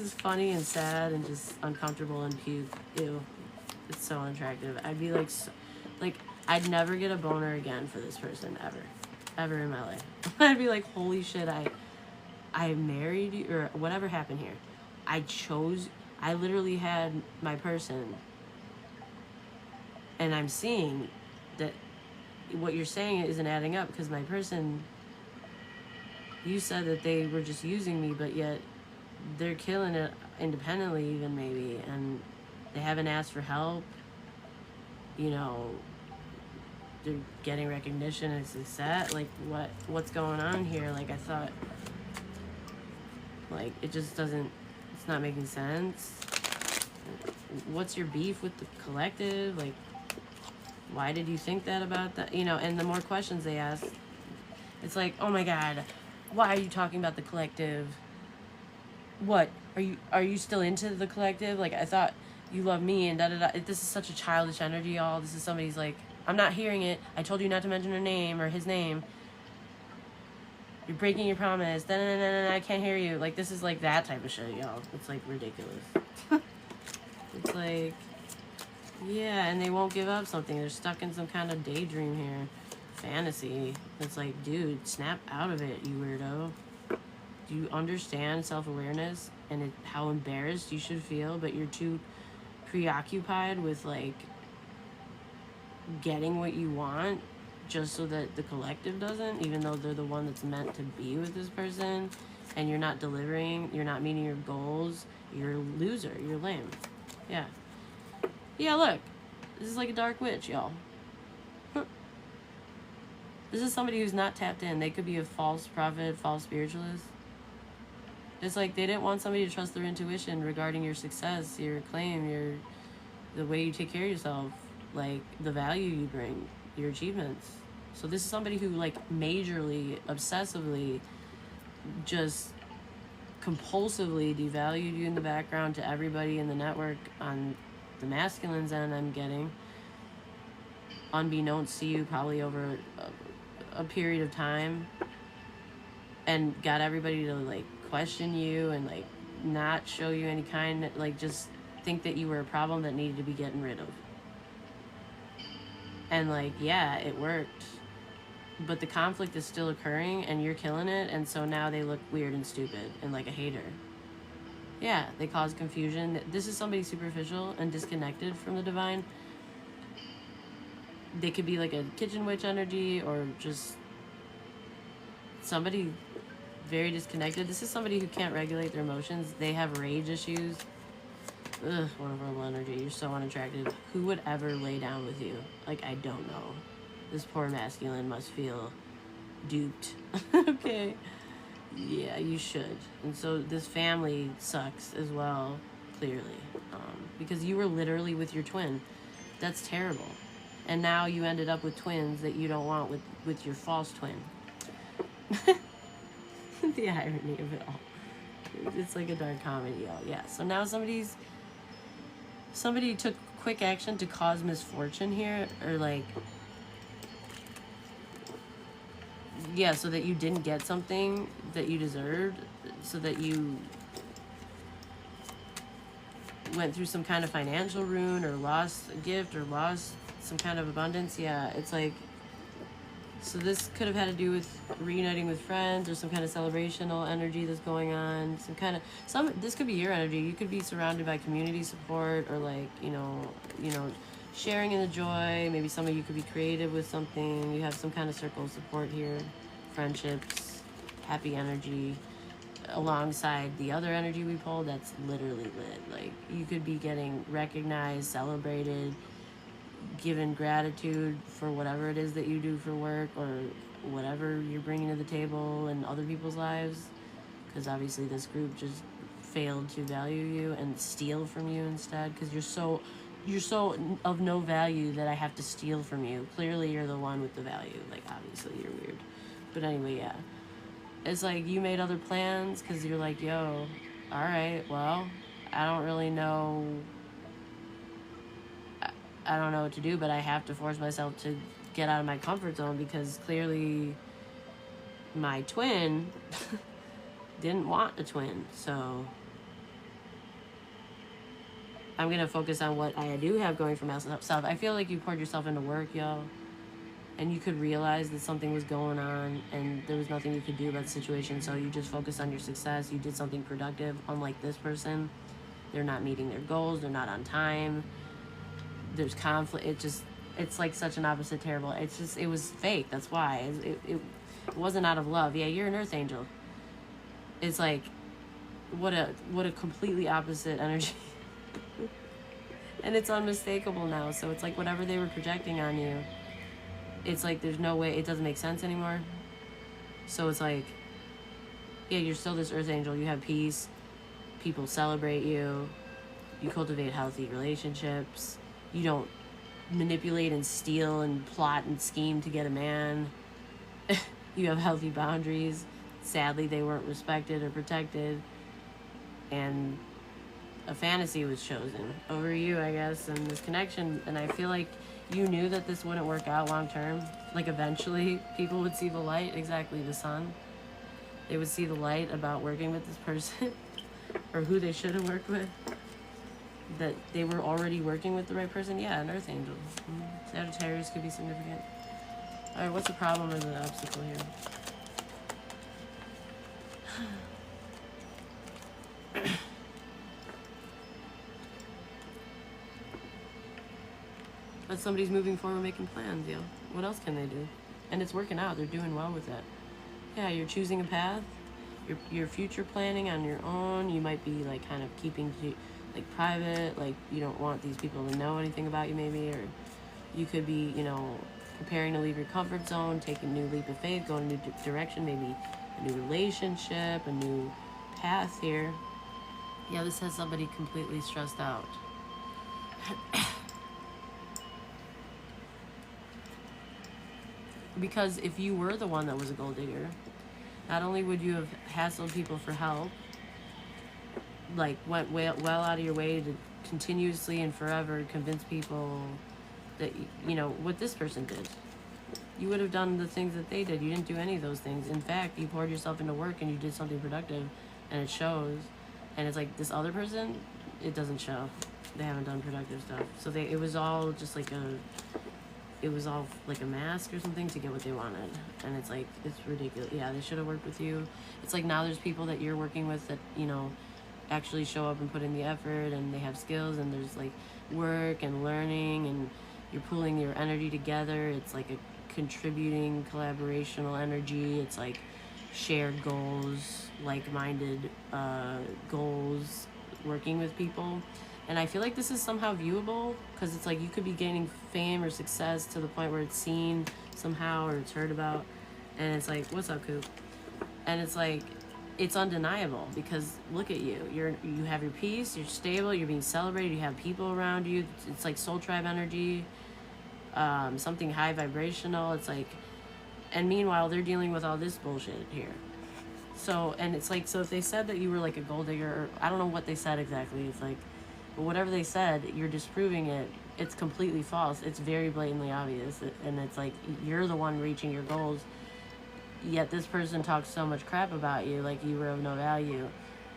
is funny and sad and just uncomfortable and puke. Ew. It's so unattractive. I'd be like, I'd never get a boner again for this person ever in my life. I'd be like, holy shit, I married you, or whatever happened here. I literally had my person, and I'm seeing that what you're saying isn't adding up, because my person, you said that they were just using me, but yet they're killing it independently even, maybe, and they haven't asked for help. You know, they're getting recognition and success. Like, what's going on here? Like, I thought, like, it just doesn't, it's not making sense. What's your beef with the collective? Like, why did you think that about that? You know, and the more questions they ask, it's like, oh my God, why are you talking about the collective? What, are you still into the collective? Like, I thought you love me and da-da-da. This is such a childish energy, y'all. This is somebody's like, I'm not hearing it. I told you not to mention her name or his name. You're breaking your promise. Da-da-da-da-da. I can't hear you. Like, this is like that type of shit, y'all. It's like ridiculous. It's like, yeah, and they won't give up something. They're stuck in some kind of daydream here. Fantasy. It's like, dude, snap out of it, you weirdo. Do you understand self-awareness and how embarrassed you should feel, but you're too preoccupied with, like, getting what you want just so that the collective doesn't, even though they're the one that's meant to be with this person, and you're not delivering, you're not meeting your goals, you're a loser, you're lame. Yeah. Yeah, look. This is like a dark witch, y'all. This is somebody who's not tapped in. They could be a false prophet, false spiritualist. It's like they didn't want somebody to trust their intuition regarding your success, your acclaim, the way you take care of yourself, like the value you bring, your achievements. So this is somebody who, like, majorly, obsessively, just compulsively devalued you in the background to everybody in the network on the masculine's end, I'm getting, unbeknownst to you, probably over a period of time, and got everybody to, like, question you and, like, not show you any kind, like, just think that you were a problem that needed to be getting rid of. And, like, yeah, it worked, but the conflict is still occurring and you're killing it, and so now they look weird and stupid and like a hater. Yeah, they cause confusion. This is somebody superficial and disconnected from the divine. They could be like a kitchen witch energy, or just somebody very disconnected. This is somebody who can't regulate their emotions. They have rage issues. Ugh, wonderful energy. You're so unattractive. Who would ever lay down with you? Like, I don't know. This poor masculine must feel duped. Okay. Yeah, you should. And so this family sucks as well, clearly. Because you were literally with your twin. That's terrible. And now you ended up with twins that you don't want with your false twin. The irony of it all. It's like a dark comedy, y'all. Yeah, so now somebody took quick action to cause misfortune here, or like, yeah, so that you didn't get something that you deserved, so that you went through some kind of financial ruin, or lost a gift, or lost some kind of abundance. Yeah, it's like, so this could have had to do with reuniting with friends, or some kind of celebrational energy that's going on. This could be your energy. You could be surrounded by community support, or like, you know, sharing in the joy. Maybe some of you could be creative with something. You have some kind of circle of support here, friendships, happy energy, alongside the other energy we pulled that's literally lit. Like, you could be getting recognized, celebrated, given gratitude for whatever it is that you do for work, or whatever you're bringing to the table in other people's lives, because obviously this group just failed to value you and steal from you instead, because you're so of no value that I have to steal from you. Clearly you're the one with the value. Like, obviously you're weird, but anyway, yeah, it's like you made other plans because you're like, yo, all right, well, I don't really know, I don't know what to do, but I have to force myself to get out of my comfort zone, because clearly my twin didn't want a twin. So I'm going to focus on what I do have going for myself. I feel like you poured yourself into work, yo. And you could realize that something was going on and there was nothing you could do about the situation. So you just focused on your success. You did something productive. Unlike this person, they're not meeting their goals. They're not on time. There's conflict. It's like such an opposite terrible. It was fake. That's why. It wasn't out of love. Yeah, you're an earth angel. It's like, what a completely opposite energy. And it's unmistakable now. So it's like whatever they were projecting on you, it's like there's no way, it doesn't make sense anymore. So it's like, yeah, you're still this earth angel. You have peace. People celebrate you. You cultivate healthy relationships. You don't manipulate and steal and plot and scheme to get a man. You have healthy boundaries. Sadly, they weren't respected or protected. And a fantasy was chosen over you, I guess, and this connection. And I feel like you knew that this wouldn't work out long term. Like eventually people would see the light, exactly, the sun. They would see the light about working with this person or who they should have worked with. That they were already working with the right person. Yeah, an earth angel. Sagittarius could be significant. All right, what's the problem or the obstacle here? But somebody's moving forward, making plans, yo. What else can they do? And it's working out. They're doing well with it. Yeah, you're choosing a path. Your future planning on your own. You might be like kind of keeping to like private. Like you don't want these people to know anything about you, maybe, or you could be, preparing to leave your comfort zone, take a new leap of faith, go in a new direction, maybe a new relationship, a new path here. Yeah, this has somebody completely stressed out. Because if you were the one that was a gold digger, not only would you have hassled people for help, like went well out of your way to continuously and forever convince people that, what this person did. You would have done the things that they did. You didn't do any of those things. In fact, you poured yourself into work and you did something productive, and it shows. And it's like this other person, it doesn't show. They haven't done productive stuff. So it was all just like a mask or something to get what they wanted. And it's like, it's ridiculous. Yeah, they should have worked with you. It's like now there's people that you're working with that, actually show up and put in the effort, and they have skills, and there's like work and learning, and you're pulling your energy together. It's like a contributing collaborational energy. It's like shared goals, like-minded goals, working with people. And I feel like this is somehow viewable, because it's like you could be gaining fame or success to the point where it's seen somehow or it's heard about, and it's like, what's up, Coop? And it's like, it's undeniable, because look at you. You have your peace, you're stable, you're being celebrated, you have people around you. It's like soul tribe energy, something high vibrational. It's like, and meanwhile they're dealing with all this bullshit here. So, and it's like, so if they said that you were like a gold digger, or I don't know what they said exactly, it's like, but whatever they said, you're disproving it. It's completely false. It's very blatantly obvious. And it's like, you're the one reaching your goals, yet this person talks so much crap about you, like you were of no value.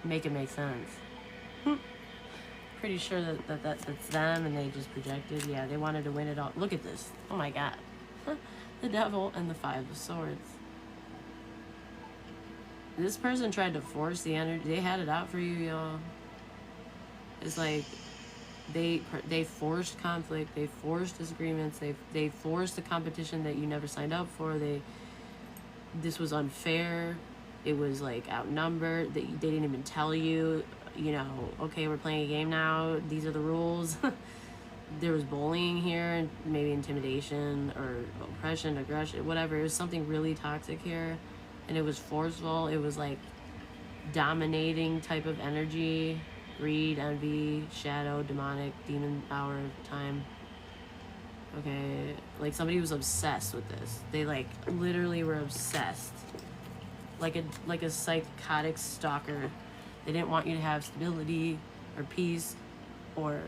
Make it make sense. Pretty sure that's them, and they just projected. Yeah, they wanted to win it all. Look at this. Oh my God. The devil and the 5 of swords. This person tried to force the energy. They had it out for you, y'all. It's like they forced conflict, they forced disagreements, they forced a competition that you never signed up for. This was unfair. It was like outnumbered. They didn't even tell you, okay, we're playing a game now. These are the rules. There was bullying here, and maybe intimidation or oppression, aggression, whatever. It was something really toxic here, and it was forceful. It was like dominating type of energy. Greed, envy, shadow, demonic, demon hour time. Okay, like somebody was obsessed with this. They like literally were obsessed. Like a psychotic stalker. They didn't want you to have stability or peace, or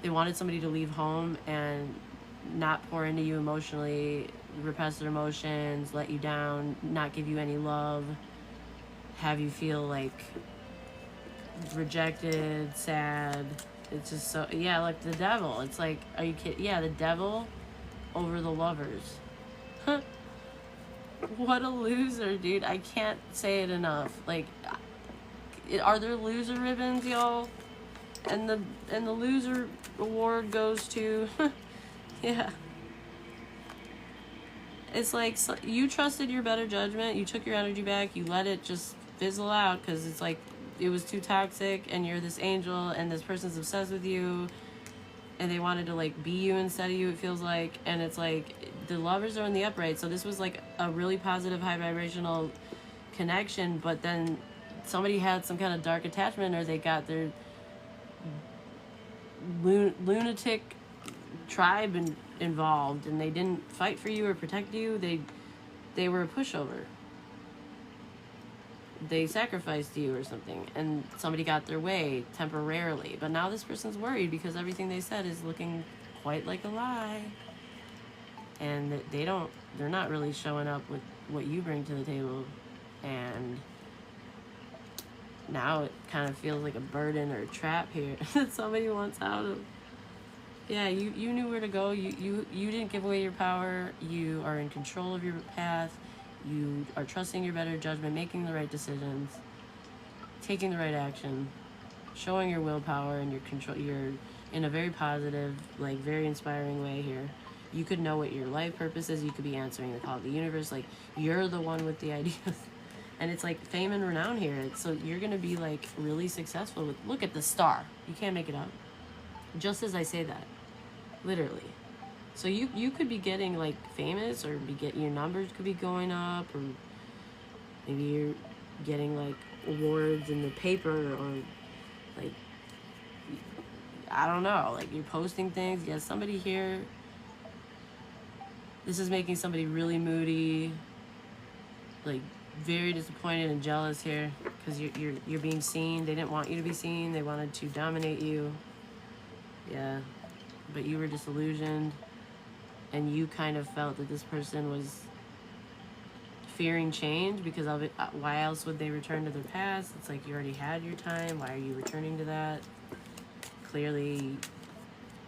they wanted somebody to leave home and not pour into you emotionally, repress their emotions, let you down, not give you any love, have you feel like rejected, sad. It's just so, yeah, like the devil. It's like, are you kidding? Yeah, the devil over the lovers. What a loser, dude. I can't say it enough. Like, are there loser ribbons, y'all? And the loser award goes to, yeah. It's like, so you trusted your better judgment. You took your energy back. You let it just fizzle out because it's like it was too toxic, and you're this angel, and this person's obsessed with you, and they wanted to like be you instead of you, it feels like. And it's like the lovers are in the upright, so this was like a really positive, high vibrational connection, but then somebody had some kind of dark attachment, or they got their lunatic tribe involved, and they didn't fight for you or protect you. They were a pushover. They sacrificed you or something, and somebody got their way temporarily. But now this person's worried because everything they said is looking quite like a lie, and they're not really showing up with what you bring to the table. And now it kind of feels like a burden or a trap here that somebody wants out of. Yeah, you knew where to go. You didn't give away your power. You are in control of your path. You are trusting your better judgment, making the right decisions, taking the right action, showing your willpower and your control. You're in a very positive, like very inspiring way here. You could know what your life purpose is. You could be answering the call of the universe. Like, you're the one with the ideas. And it's like fame and renown here. So you're going to be like really successful with, look at the star. You can't make it up. Just as I say that, literally. So you could be getting like famous, or your numbers could be going up, or maybe you're getting like awards in the paper, or like, I don't know, like you're posting things. Yeah, somebody here, this is making somebody really moody, like very disappointed and jealous here, because you're being seen. They didn't want you to be seen. They wanted to dominate you. Yeah, but you were disillusioned, and you kind of felt that this person was fearing change because of it. Why else would they return to their past? It's like you already had your time. Why are you returning to that? Clearly,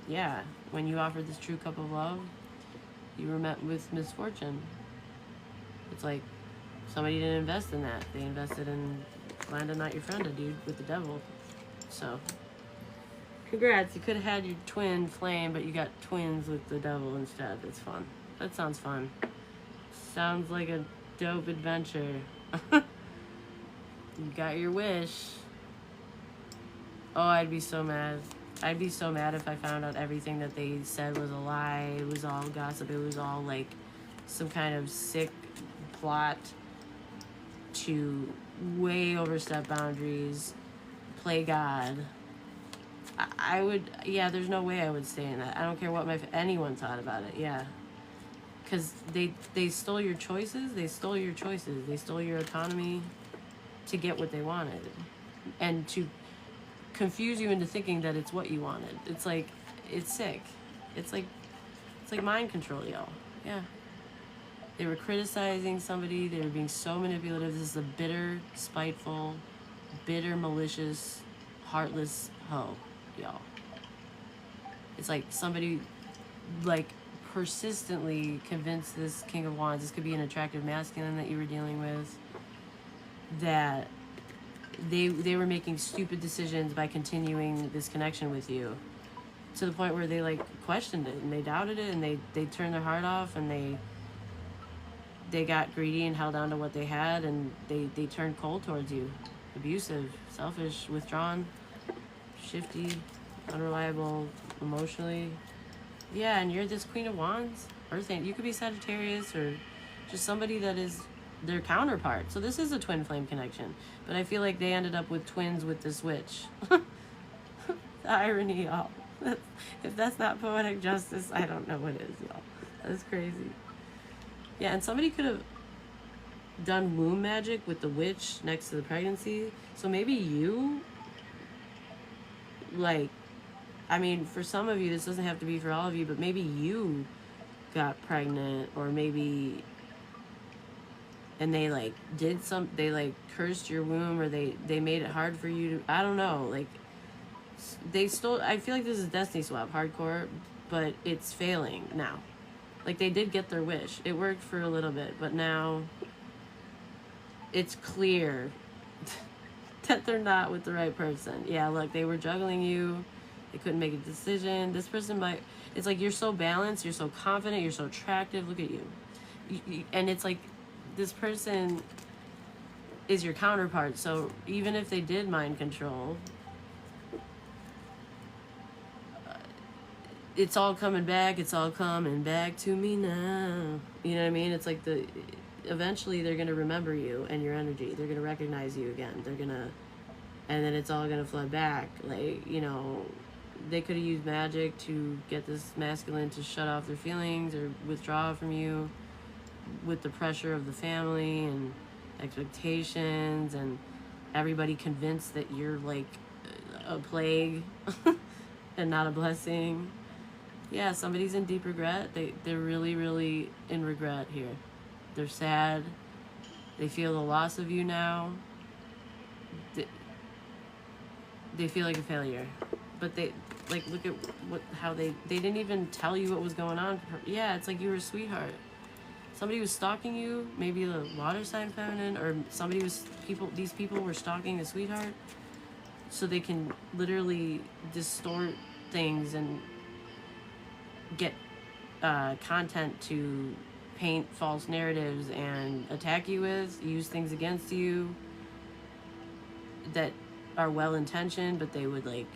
yeah, when you offered this true cup of love, you were met with misfortune. It's like somebody didn't invest in that. They invested in landing not your friend, a dude with the devil. So congrats, you could have had your twin flame, but you got twins with the devil instead. That's fun. That sounds fun. Sounds like a dope adventure. You got your wish. Oh, I'd be so mad. I'd be so mad if I found out everything that they said was a lie. It was all gossip. It was all like some kind of sick plot to way overstep boundaries, play God. I would, yeah, there's no way I would stay in that. I don't care what anyone thought about it, yeah. Because they stole your choices, they stole your choices, they stole your autonomy to get what they wanted. And to confuse you into thinking that it's what you wanted. It's like, it's sick. It's like mind control, y'all, yeah. They were criticizing somebody, they were being so manipulative. This is a bitter, spiteful, bitter, malicious, heartless hoe, y'all. It's like somebody like persistently convinced this King of Wands, this could be an attractive masculine that you were dealing with, that they were making stupid decisions by continuing this connection with you, to the point where they like questioned it and they doubted it, and they turned their heart off, and they got greedy and held on to what they had, and they turned cold towards you. Abusive, selfish, withdrawn, shifty, unreliable, emotionally. Yeah, and you're this Queen of Wands, Earth Angel. You could be Sagittarius, or just somebody that is their counterpart. So this is a twin flame connection. But I feel like they ended up with twins with this witch. The irony, y'all. If that's not poetic justice, I don't know what is, y'all. That's crazy. Yeah, and somebody could have done womb magic with the witch next to the pregnancy. So maybe you, like, I mean, for some of you, this doesn't have to be for all of you, but maybe you got pregnant, or maybe and they like they like cursed your womb, or they made it hard for you to, I don't know, like they stole. I feel like this is Destiny Swap hardcore, but it's failing now. Like they did get their wish, it worked for a little bit, but now it's clear that they're not with the right person. Yeah, look, they were juggling you, they couldn't make a decision. This person might, it's like you're so balanced, you're so confident, you're so attractive, look at you. And it's like this person is your counterpart, so even if they did mind control, it's all coming back, it's all coming back to me now. You know what I mean? It's like eventually they're gonna remember you and your energy, they're gonna recognize you again, they're gonna, and then it's all gonna flood back. Like, you know, they could have used magic to get this masculine to shut off their feelings or withdraw from you, with the pressure of the family and expectations and everybody convinced that you're like a plague and not a blessing. Yeah, somebody's in deep regret. They're really, really in regret here. They're sad. They feel the loss of you now. They feel like a failure. But they, like, look at how they didn't even tell you what was going on. Yeah, it's like you were a sweetheart. Somebody was stalking you, maybe the water sign feminine, or these people were stalking a sweetheart, so they can literally distort things and get content to paint false narratives and attack you with, use things against you that are well-intentioned, but they would like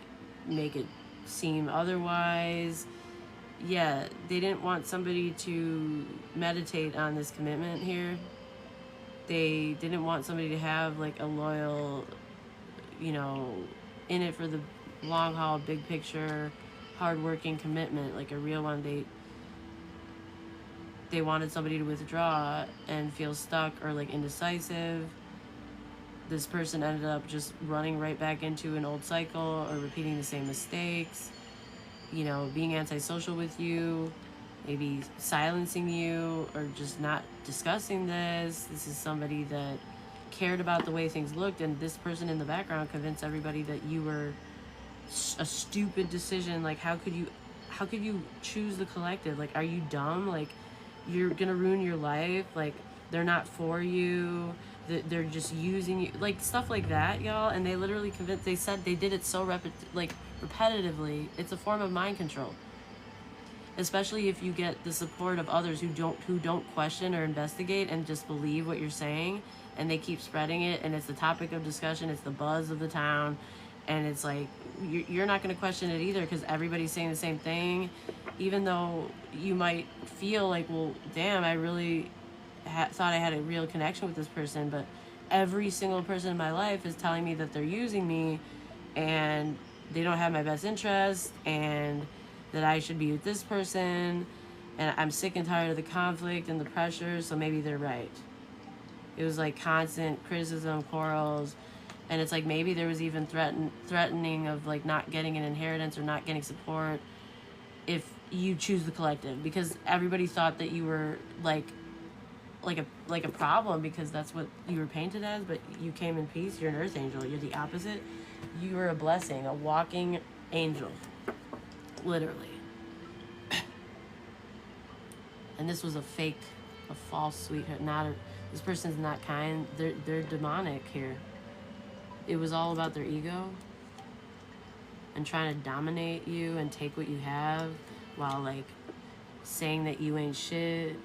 make it seem otherwise. Yeah, they didn't want somebody to meditate on this commitment here. They didn't want somebody to have like a loyal, you know, in it for the long haul, big picture, hardworking commitment, like a real one. They wanted somebody to withdraw and feel stuck or like indecisive. This person ended up just running right back into an old cycle or repeating the same mistakes, you know, being antisocial with you, maybe silencing you, or just not discussing this. This is somebody that cared about the way things looked, and this person in the background convinced everybody that you were a stupid decision. Like, how could you choose the collective? Like, are you dumb? Like, you're gonna ruin your life. Like, they're not for you. They're just using you, like stuff like that, y'all. And they literally convinced. They said they did it so repetitively. It's a form of mind control, especially if you get the support of others who don't question or investigate and just believe what you're saying, and they keep spreading it, and it's the topic of discussion, it's the buzz of the town, and it's like you're not going to question it either because everybody's saying the same thing, even though you might feel like, well, damn, I really thought I had a real connection with this person, but every single person in my life is telling me that they're using me and they don't have my best interest, and that I should be with this person, and I'm sick and tired of the conflict and the pressure, so maybe they're right. It was like constant criticism, quarrels, and it's like maybe there was even threatening of like not getting an inheritance or not getting support if you choose the collective, because everybody thought that you were like a problem because that's what you were painted as, but you came in peace. You're an earth angel. You're the opposite. You were a blessing, a walking angel, literally. And this was a false sweetheart. This person's not kind. They're demonic here. It was all about their ego and trying to dominate you and take what you have, while like saying that you ain't shit,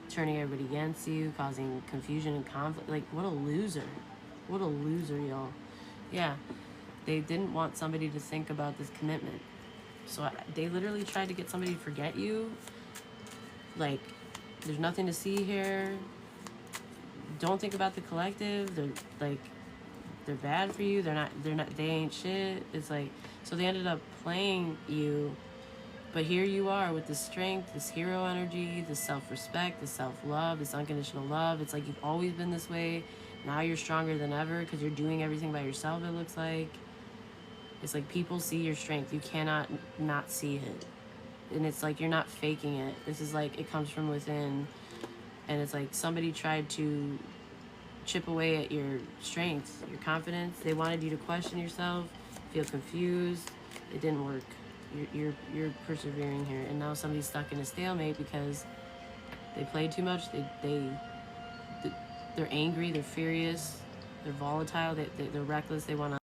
turning everybody against you, causing confusion and conflict. Like, what a loser. What a loser, y'all. Yeah, they didn't want somebody to think about this commitment. So they literally tried to get somebody to forget you. Like, there's nothing to see here. Don't think about the collective. They're bad for you. They ain't shit. It's like, so they ended up playing you. But here you are with this strength, this hero energy, this self-respect, this self-love, this unconditional love. It's like you've always been this way. Now you're stronger than ever because you're doing everything by yourself, it looks like. It's like people see your strength. You cannot not see it. And it's like you're not faking it. This is like, it comes from within. And it's like somebody tried to chip away at your strengths, your confidence. They wanted you to question yourself, feel confused. It didn't work. You're persevering here, and now somebody's stuck in a stalemate because they played too much. They're angry. They're furious. They're volatile. They're reckless. They want to